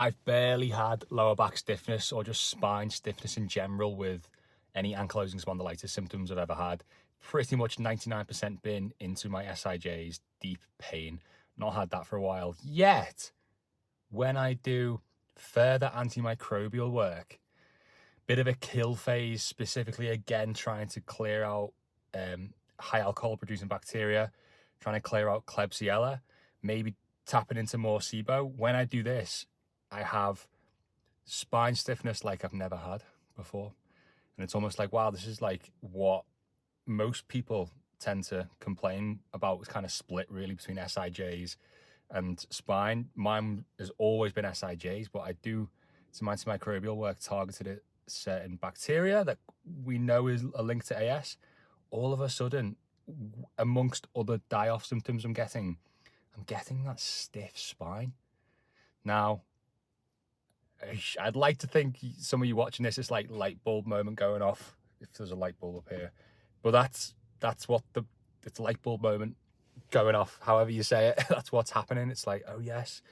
I've barely had lower back stiffness or just spine stiffness in general with any ankylosing spondylitis symptoms I've ever had. Pretty much 99% been into my SIJs, deep pain. Not had that for a while. Yet, when I do further antimicrobial work, bit of a kill phase, specifically again trying to clear out high alcohol producing bacteria, trying to clear out Klebsiella, maybe tapping into more SIBO. When I do this, I have spine stiffness like I've never had before. And it's almost like, wow, this is like what most people tend to complain about. It's kind of split really between SIJs and spine. Mine has always been SIJs, but I do some antimicrobial work targeted at certain bacteria that we know is a link to AS. All of a sudden, amongst other die-off symptoms I'm getting that stiff spine. Now, I'd like to think some of you watching this is like light bulb moment going off, if there's a light bulb up here. But that's what it's light bulb moment going off, however you say it. That's what's happening. It's like, oh yes,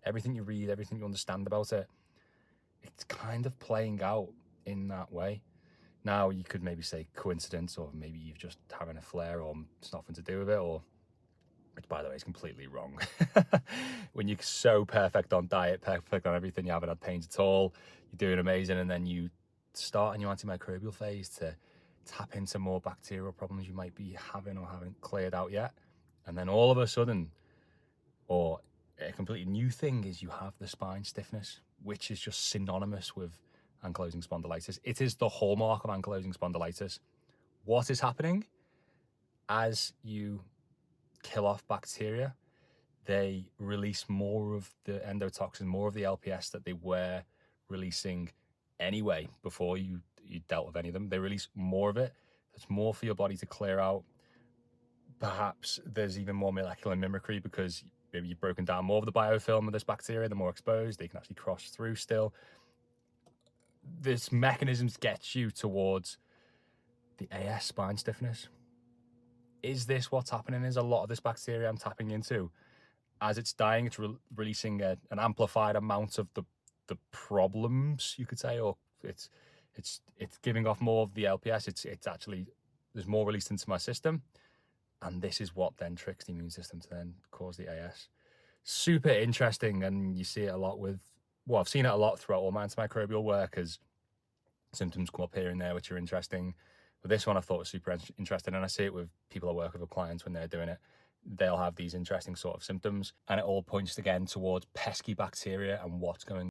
everything you read, everything you understand about it, it's kind of playing out in that way. Now, you could maybe say coincidence, or maybe you've just having a flare, or it's nothing to do with it, or, which by the way is completely wrong. When you're so perfect on diet, perfect on everything, you haven't had pains at all, you're doing amazing, and then you start in your antimicrobial phase to tap into more bacterial problems you might be having or haven't cleared out yet. And then all of a sudden, or a completely new thing, is you have the spine stiffness, which is just synonymous with ankylosing spondylitis. It is the hallmark of ankylosing spondylitis. What is happening? As you kill off bacteria, they release more of the endotoxin, more of the LPS that they were releasing anyway before you dealt with any of them. They release more of it. There's more for your body to clear out. Perhaps there's even more molecular mimicry because maybe you've broken down more of the biofilm of this bacteria. They're more exposed. They can actually cross through still. This mechanism gets you towards the AS spine stiffness. Is this what's happening? Is a lot of this bacteria I'm tapping into, as it's dying, it's releasing an amplified amount of the problems, you could say, or it's giving off more of the LPS. It's actually, there's more released into my system, and this is what then tricks the immune system to then cause the AS. Super interesting, and you see it a lot with, well, I've seen it a lot throughout all my antimicrobial work as symptoms come up here and there, which are interesting. But this one I thought was super interesting, and I see it with people I work with clients when they're doing it. They'll have these interesting sort of symptoms, and it all points again towards pesky bacteria and what's going